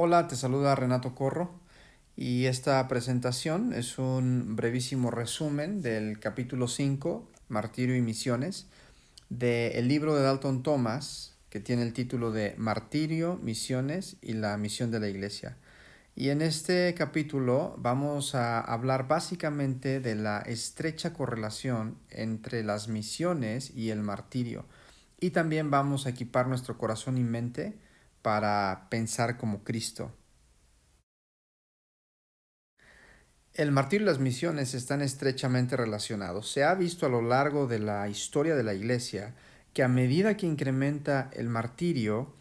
Hola, te saluda Renato Corro y esta presentación es un brevísimo resumen del capítulo 5, Martirio y Misiones, del libro de Dalton Thomas, que tiene el título de Martirio, Misiones y la misión de la Iglesia. Y en este capítulo vamos a hablar básicamente de la estrecha correlación entre las misiones y el martirio. Y también vamos a equipar nuestro corazón y mente para pensar como Cristo. El martirio y las misiones están estrechamente relacionados. Se ha visto a lo largo de la historia de la Iglesia que a medida que incrementa el martirio,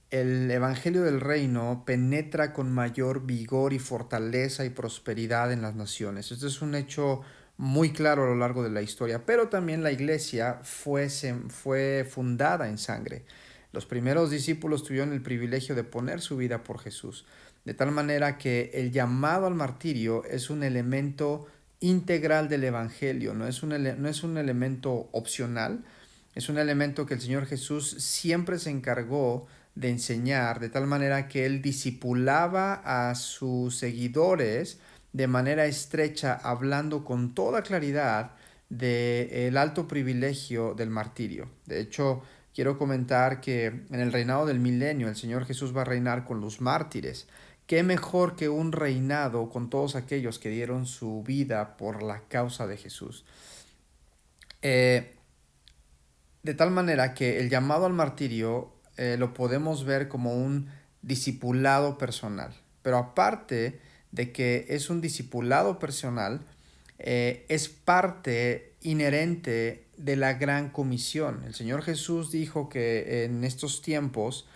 el Evangelio del Reino penetra con mayor vigor y fortaleza y prosperidad en las naciones. Este es un hecho muy claro a lo largo de la historia, pero también la Iglesia fue fundada en sangre. Los primeros discípulos tuvieron el privilegio de poner su vida por Jesús, de tal manera que el llamado al martirio es un elemento integral del Evangelio, no es un elemento opcional, es un elemento que el Señor Jesús siempre se encargó de enseñar, de tal manera que él discipulaba a sus seguidores de manera estrecha, hablando con toda claridad del alto privilegio del martirio. De hecho, quiero comentar que en el reinado del milenio el Señor Jesús va a reinar con los mártires. ¿Qué mejor que un reinado con todos aquellos que dieron su vida por la causa de Jesús? Eh, de tal manera que el llamado al martirio lo podemos ver como un discipulado personal. Pero aparte de que es un discipulado personal, es parte inherente de la gran comisión. El Señor Jesús dijo que en estos tiempos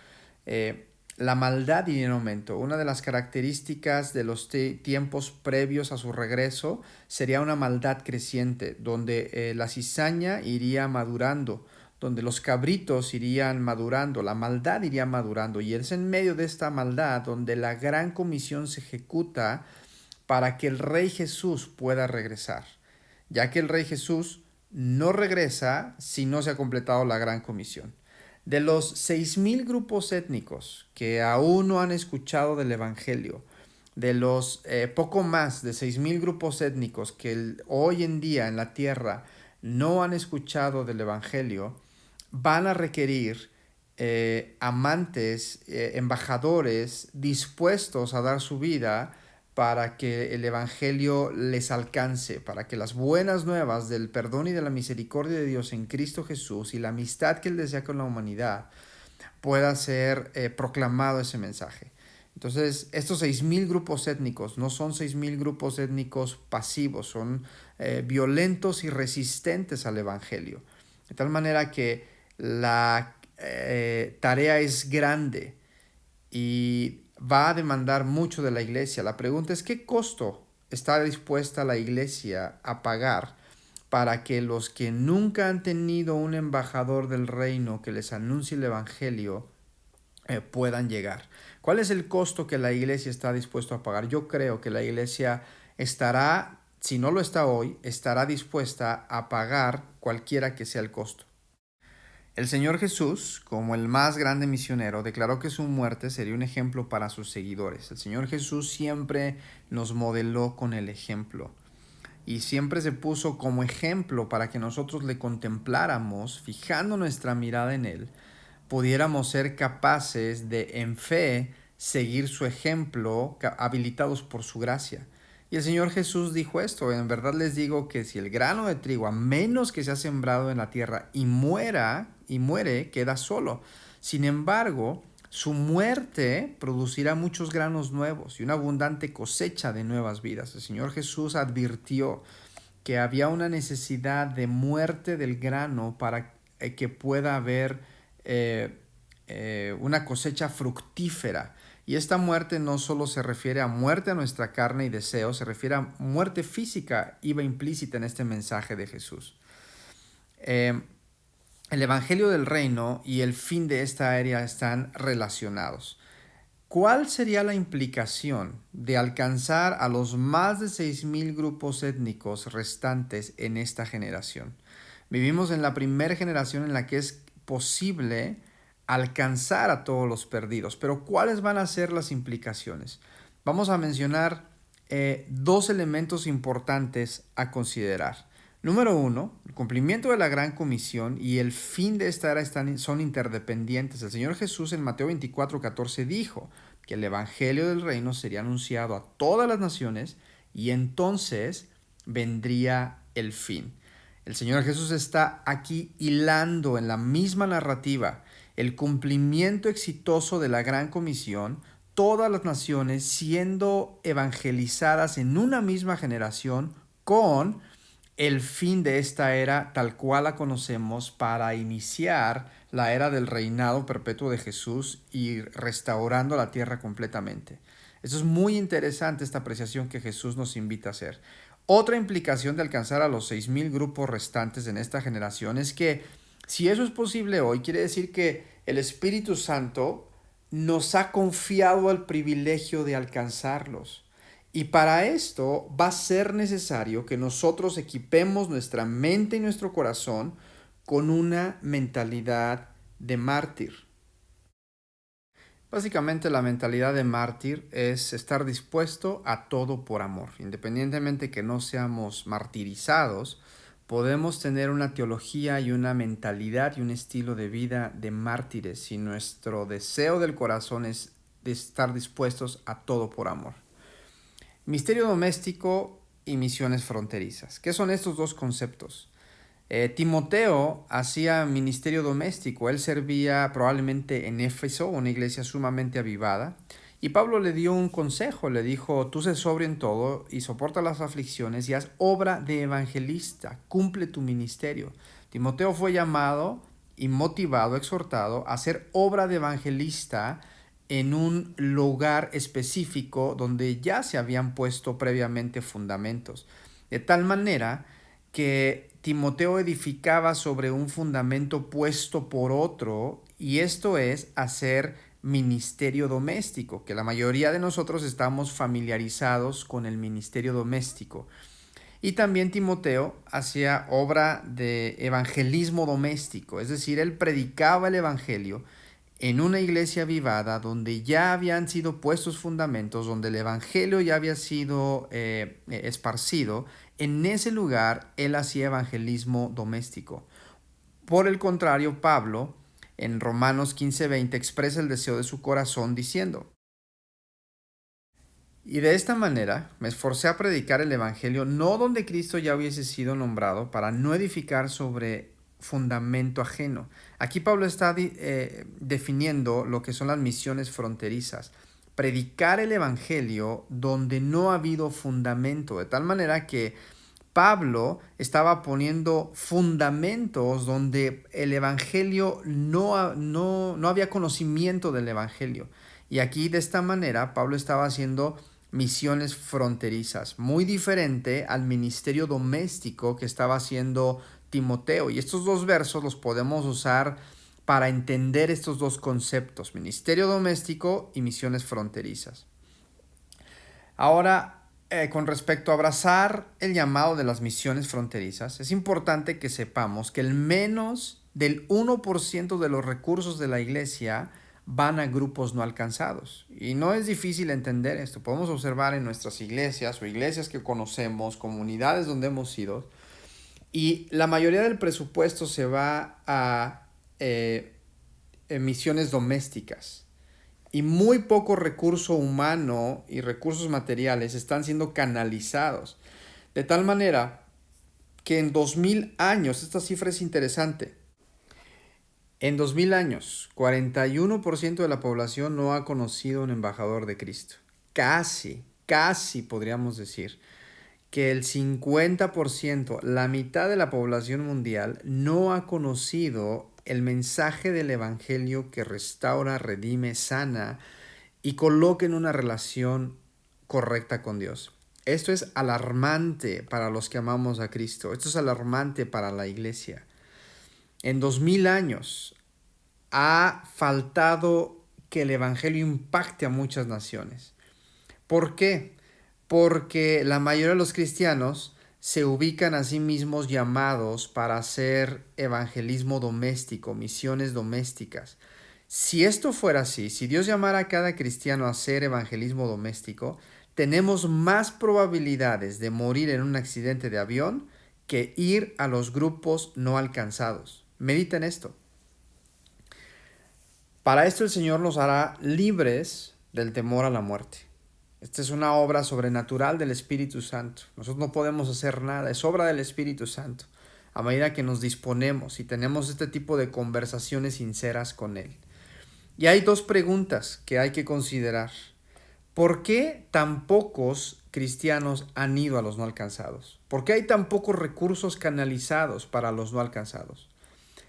la maldad iría en aumento. Una de las características de los tiempos previos a su regreso sería una maldad creciente, donde la cizaña iría madurando, donde los cabritos irían madurando, la maldad iría madurando, y es en medio de esta maldad donde la gran comisión se ejecuta para que el Rey Jesús pueda regresar, ya que el Rey Jesús no regresa si no se ha completado la gran comisión. De los 6,000 grupos étnicos que aún no han escuchado del Evangelio, de los poco más de 6,000 grupos étnicos que hoy en día en la tierra no han escuchado del Evangelio, van a requerir amantes, embajadores dispuestos a dar su vida para que el Evangelio les alcance, para que las buenas nuevas del perdón y de la misericordia de Dios en Cristo Jesús y la amistad que Él desea con la humanidad pueda ser proclamado ese mensaje. Entonces, estos 6,000 grupos étnicos no son 6,000 grupos étnicos pasivos, son violentos y resistentes al Evangelio. De tal manera que la tarea es grande y va a demandar mucho de la iglesia. La pregunta es, ¿qué costo está dispuesta la iglesia a pagar para que los que nunca han tenido un embajador del reino que les anuncie el evangelio puedan llegar? ¿Cuál es el costo que la iglesia está dispuesta a pagar? Yo creo que la iglesia estará, si no lo está hoy, estará dispuesta a pagar cualquiera que sea el costo. El Señor Jesús, como el más grande misionero, declaró que su muerte sería un ejemplo para sus seguidores. El Señor Jesús siempre nos modeló con el ejemplo y siempre se puso como ejemplo para que nosotros le contempláramos, fijando nuestra mirada en Él, pudiéramos ser capaces de, en fe, seguir su ejemplo, habilitados por su gracia. Y el Señor Jesús dijo esto: en verdad les digo que si el grano de trigo, a menos que sea sembrado en la tierra y muere, queda solo. Sin embargo, su muerte producirá muchos granos nuevos y una abundante cosecha de nuevas vidas. El Señor Jesús advirtió que había una necesidad de muerte del grano para que pueda haber una cosecha fructífera. Y esta muerte no solo se refiere a muerte a nuestra carne y deseos, se refiere a muerte física, iba implícita en este mensaje de Jesús. El Evangelio del Reino y el fin de esta era están relacionados. ¿Cuál sería la implicación de alcanzar a los más de 6,000 grupos étnicos restantes en esta generación? Vivimos en la primera generación en la que es posible alcanzar a todos los perdidos. Pero ¿cuáles van a ser las implicaciones? Vamos a mencionar dos elementos importantes a considerar. Número uno, el cumplimiento de la gran comisión y el fin de esta era son interdependientes. El Señor Jesús en Mateo 24:14 dijo que el evangelio del reino sería anunciado a todas las naciones y entonces vendría el fin. El Señor Jesús está aquí hilando en la misma narrativa el cumplimiento exitoso de la gran comisión, todas las naciones siendo evangelizadas en una misma generación con el fin de esta era tal cual la conocemos para iniciar la era del reinado perpetuo de Jesús y restaurando la tierra completamente. Eso es muy interesante, esta apreciación que Jesús nos invita a hacer. Otra implicación de alcanzar a los 6,000 grupos restantes en esta generación es que si eso es posible hoy, quiere decir que el Espíritu Santo nos ha confiado el privilegio de alcanzarlos. Y para esto va a ser necesario que nosotros equipemos nuestra mente y nuestro corazón con una mentalidad de mártir. Básicamente la mentalidad de mártir es estar dispuesto a todo por amor. Independientemente que no seamos martirizados, podemos tener una teología y una mentalidad y un estilo de vida de mártires si nuestro deseo del corazón es de estar dispuestos a todo por amor. Misterio doméstico y misiones fronterizas. ¿Qué son estos dos conceptos? Timoteo hacía ministerio doméstico. Él servía probablemente en Éfeso, una iglesia sumamente avivada. Y Pablo le dio un consejo, le dijo: tú sé sobrio en todo y soporta las aflicciones y haz obra de evangelista, cumple tu ministerio. Timoteo fue llamado y motivado, exhortado a hacer obra de evangelista en un lugar específico donde ya se habían puesto previamente fundamentos. De tal manera que Timoteo edificaba sobre un fundamento puesto por otro, y esto es hacer ministerio doméstico, que la mayoría de nosotros estamos familiarizados con el ministerio doméstico. Y también Timoteo hacía obra de evangelismo doméstico, es decir, él predicaba el evangelio en una iglesia avivada donde ya habían sido puestos fundamentos, donde el evangelio ya había sido esparcido. En ese lugar él hacía evangelismo doméstico. Por el contrario, Pablo en Romanos 15:20 expresa el deseo de su corazón diciendo: y de esta manera me esforcé a predicar el evangelio no donde Cristo ya hubiese sido nombrado, para no edificar sobre fundamento ajeno. Aquí Pablo está definiendo lo que son las misiones fronterizas. Predicar el evangelio donde no ha habido fundamento, de tal manera que Pablo estaba poniendo fundamentos donde el evangelio no había conocimiento del evangelio. Y aquí de esta manera Pablo estaba haciendo misiones fronterizas, muy diferente al ministerio doméstico que estaba haciendo Timoteo. Y estos dos versos los podemos usar para entender estos dos conceptos: ministerio doméstico y misiones fronterizas. Ahora, con respecto a abrazar el llamado de las misiones fronterizas, es importante que sepamos que el menos del 1% de los recursos de la iglesia van a grupos no alcanzados. Y no es difícil entender esto. Podemos observar en nuestras iglesias o iglesias que conocemos, comunidades donde hemos ido, y la mayoría del presupuesto se va a misiones domésticas. Y muy poco recurso humano y recursos materiales están siendo canalizados. De tal manera que en 2000 años, esta cifra es interesante, en 2000 años, 41% de la población no ha conocido un embajador de Cristo. Casi podríamos decir que el 50%, la mitad de la población mundial, no ha conocido el mensaje del evangelio que restaura, redime, sana y coloca en una relación correcta con Dios. Esto es alarmante para los que amamos a Cristo. Esto es alarmante para la iglesia. En 2000 años ha faltado que el evangelio impacte a muchas naciones. ¿Por qué? Porque la mayoría de los cristianos se ubican a sí mismos llamados para hacer evangelismo doméstico, misiones domésticas. Si esto fuera así, si Dios llamara a cada cristiano a hacer evangelismo doméstico, tenemos más probabilidades de morir en un accidente de avión que ir a los grupos no alcanzados. Medita en esto. Para esto el Señor nos hará libres del temor a la muerte. Esta es una obra sobrenatural del Espíritu Santo. Nosotros no podemos hacer nada, es obra del Espíritu Santo. A medida que nos disponemos y tenemos este tipo de conversaciones sinceras con Él. Y hay dos preguntas que hay que considerar. ¿Por qué tan pocos cristianos han ido a los no alcanzados? ¿Por qué hay tan pocos recursos canalizados para los no alcanzados?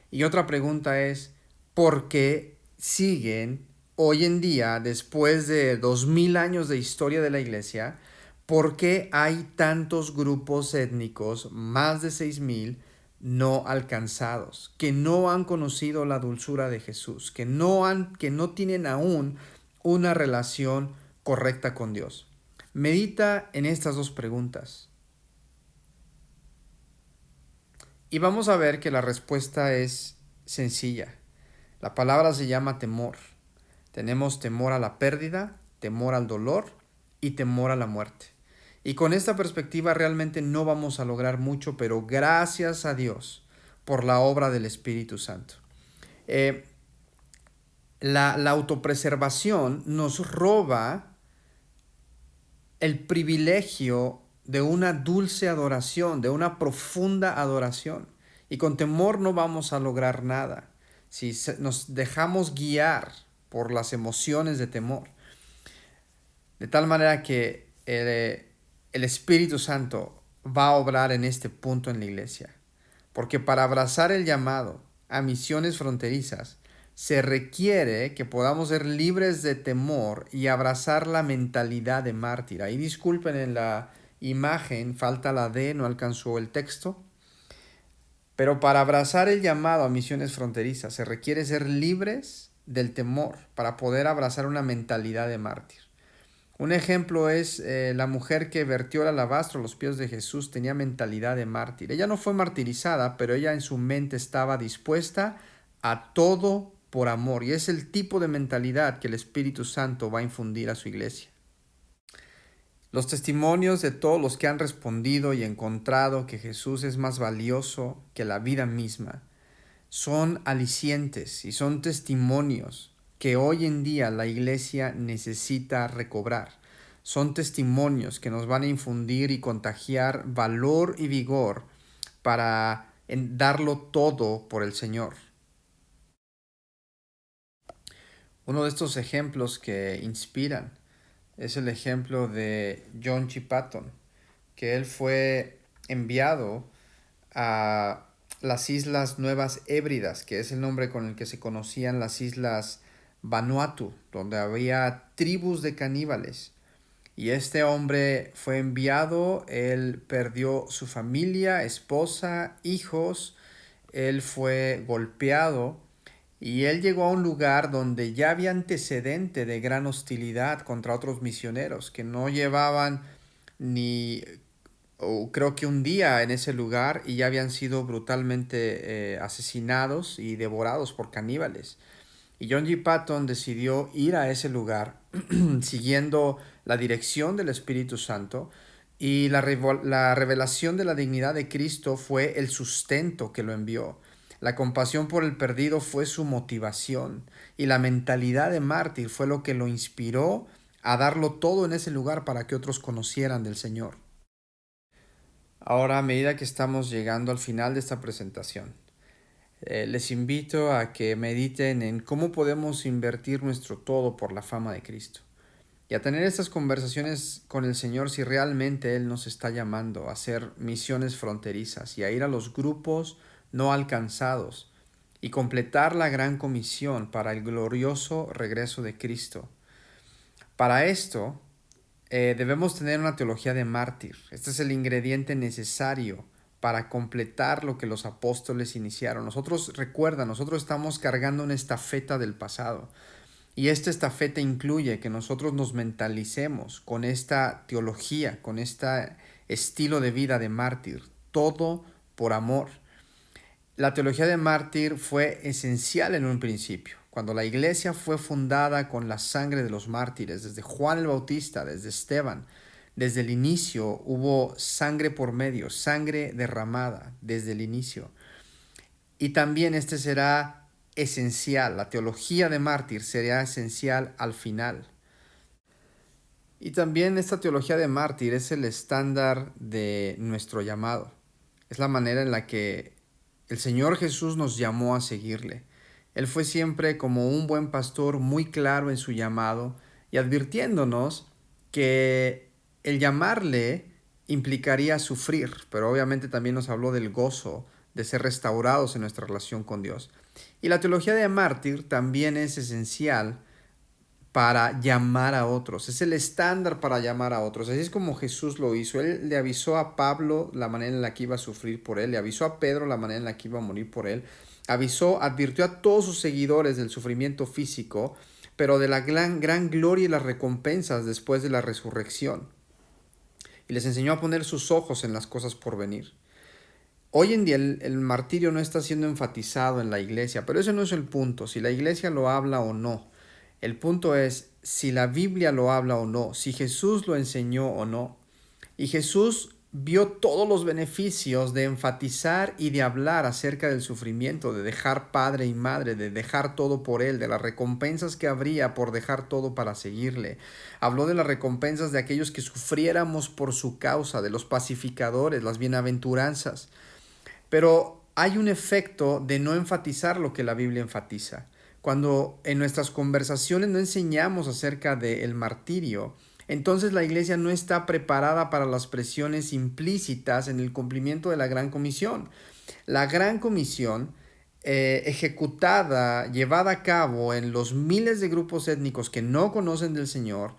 Y otra pregunta es, ¿por qué siguen hoy en día, después de 2000 años de historia de la iglesia, por qué hay tantos grupos étnicos, más de 6000, no alcanzados, que no han conocido la dulzura de Jesús, que no tienen aún una relación correcta con Dios? Medita en estas dos preguntas. Y vamos a ver que la respuesta es sencilla. La palabra se llama temor. Tenemos temor a la pérdida, temor al dolor y temor a la muerte. Y con esta perspectiva realmente no vamos a lograr mucho, pero gracias a Dios por la obra del Espíritu Santo. La autopreservación nos roba el privilegio de una dulce adoración, de una profunda adoración. Y con temor no vamos a lograr nada. Si nos dejamos guiar por las emociones de temor. De tal manera que el Espíritu Santo va a obrar en este punto en la iglesia. Porque para abrazar el llamado a misiones fronterizas, se requiere que podamos ser libres de temor y abrazar la mentalidad de mártir. Ahí disculpen, en la imagen falta la D, no alcanzó el texto. Pero para abrazar el llamado a misiones fronterizas se requiere ser libres del temor para poder abrazar una mentalidad de mártir. Un ejemplo es la mujer que vertió el alabastro a los pies de Jesús. Tenía mentalidad de mártir. Ella no fue martirizada, pero ella en su mente estaba dispuesta a todo por amor. Y es el tipo de mentalidad que el Espíritu Santo va a infundir a su iglesia. Los testimonios de todos los que han respondido y encontrado que Jesús es más valioso que la vida misma son alicientes y son testimonios que hoy en día la iglesia necesita recobrar. Son testimonios que nos van a infundir y contagiar valor y vigor para darlo todo por el Señor. Uno de estos ejemplos que inspiran es el ejemplo de John G. Paton, que él fue enviado a las Islas Nuevas Hébridas, que es el nombre con el que se conocían las Islas Vanuatu, donde había tribus de caníbales. Y este hombre fue enviado, él perdió su familia, esposa, hijos, él fue golpeado y él llegó a un lugar donde ya había antecedente de gran hostilidad contra otros misioneros que no llevaban ni creo que un día en ese lugar y ya habían sido brutalmente asesinados y devorados por caníbales. Y John G. Paton decidió ir a ese lugar siguiendo la dirección del Espíritu Santo, y la revelación de la dignidad de Cristo fue el sustento que lo envió. La compasión por el perdido fue su motivación, y la mentalidad de mártir fue lo que lo inspiró a darlo todo en ese lugar para que otros conocieran del Señor. Ahora, a medida que estamos llegando al final de esta presentación, les invito a que mediten en cómo podemos invertir nuestro todo por la fama de Cristo y a tener estas conversaciones con el Señor si realmente Él nos está llamando a hacer misiones fronterizas y a ir a los grupos no alcanzados y completar la gran comisión para el glorioso regreso de Cristo. Para esto debemos tener una teología de mártir. Este es el ingrediente necesario para completar lo que los apóstoles iniciaron. Nosotros estamos cargando una estafeta del pasado. Y esta estafeta incluye que nosotros nos mentalicemos con esta teología, con este estilo de vida de mártir. Todo por amor. La teología de mártir fue esencial en un principio. Cuando la iglesia fue fundada con la sangre de los mártires, desde Juan el Bautista, desde Esteban, desde el inicio hubo sangre por medio, sangre derramada desde el inicio. Y también este será esencial, la teología de mártir será esencial al final. Y también esta teología de mártir es el estándar de nuestro llamado. Es la manera en la que el Señor Jesús nos llamó a seguirle. Él fue siempre como un buen pastor muy claro en su llamado y advirtiéndonos que el llamarle implicaría sufrir, pero obviamente también nos habló del gozo de ser restaurados en nuestra relación con Dios. Y la teología de mártir también es esencial para llamar a otros, es el estándar para llamar a otros. Así es como Jesús lo hizo. Él le avisó a Pablo la manera en la que iba a sufrir por él, le avisó a Pedro la manera en la que iba a morir por él, advirtió a todos sus seguidores del sufrimiento físico, pero de la gran gloria y las recompensas después de la resurrección. Y les enseñó a poner sus ojos en las cosas por venir. Hoy en día el martirio no está siendo enfatizado en la iglesia, pero ese no es el punto, si la iglesia lo habla o no. El punto es si la Biblia lo habla o no, si Jesús lo enseñó o no. Y Jesús vio todos los beneficios de enfatizar y de hablar acerca del sufrimiento, de dejar padre y madre, de dejar todo por Él, de las recompensas que habría por dejar todo para seguirle. Habló de las recompensas de aquellos que sufriéramos por su causa, de los pacificadores, las bienaventuranzas. Pero hay un efecto de no enfatizar lo que la Biblia enfatiza. Cuando en nuestras conversaciones no enseñamos acerca del martirio, entonces la iglesia no está preparada para las presiones implícitas en el cumplimiento de la Gran Comisión. La Gran Comisión, ejecutada, llevada a cabo en los miles de grupos étnicos que no conocen del Señor,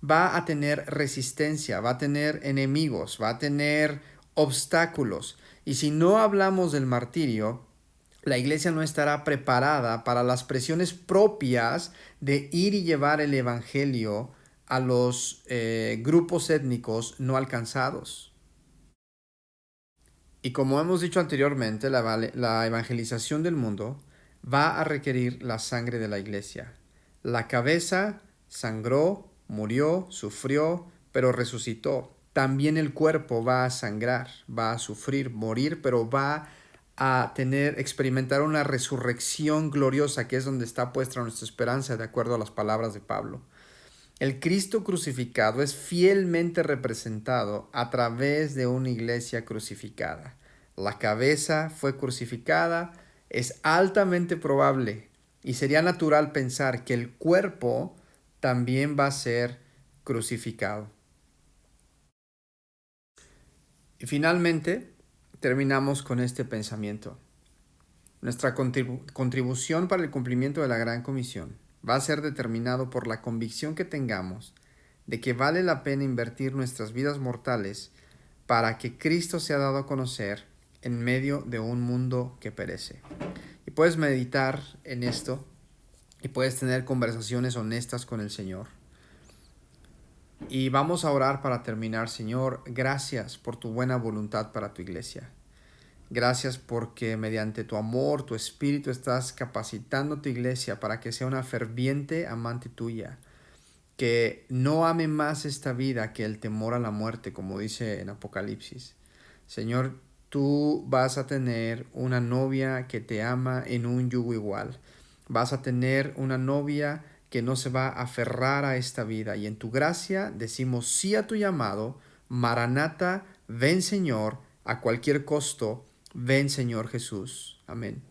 va a tener resistencia, va a tener enemigos, va a tener obstáculos. Y si no hablamos del martirio, la iglesia no estará preparada para las presiones propias de ir y llevar el evangelio a los grupos étnicos no alcanzados. Y como hemos dicho anteriormente, la evangelización del mundo va a requerir la sangre de la iglesia. La cabeza sangró, murió, sufrió, pero resucitó. También el cuerpo va a sangrar, va a sufrir, morir, pero va a experimentar una resurrección gloriosa, que es donde está puesta nuestra esperanza, de acuerdo a las palabras de Pablo. El Cristo crucificado es fielmente representado a través de una iglesia crucificada. La cabeza fue crucificada, es altamente probable y sería natural pensar que el cuerpo también va a ser crucificado. Y finalmente, terminamos con este pensamiento. Nuestra contribución para el cumplimiento de la Gran Comisión va a ser determinado por la convicción que tengamos de que vale la pena invertir nuestras vidas mortales para que Cristo sea dado a conocer en medio de un mundo que perece. Y puedes meditar en esto y puedes tener conversaciones honestas con el Señor. Y vamos a orar para terminar. Señor, gracias por tu buena voluntad para tu iglesia. Gracias porque mediante tu amor, tu espíritu, estás capacitando tu iglesia para que sea una ferviente amante tuya, que no ame más esta vida que el temor a la muerte, como dice en Apocalipsis. Señor, tú vas a tener una novia que te ama en un yugo igual. Vas a tener una novia que no se va a aferrar a esta vida. Y en tu gracia decimos sí a tu llamado. Maranata, ven Señor, a cualquier costo. Ven Señor Jesús. Amén.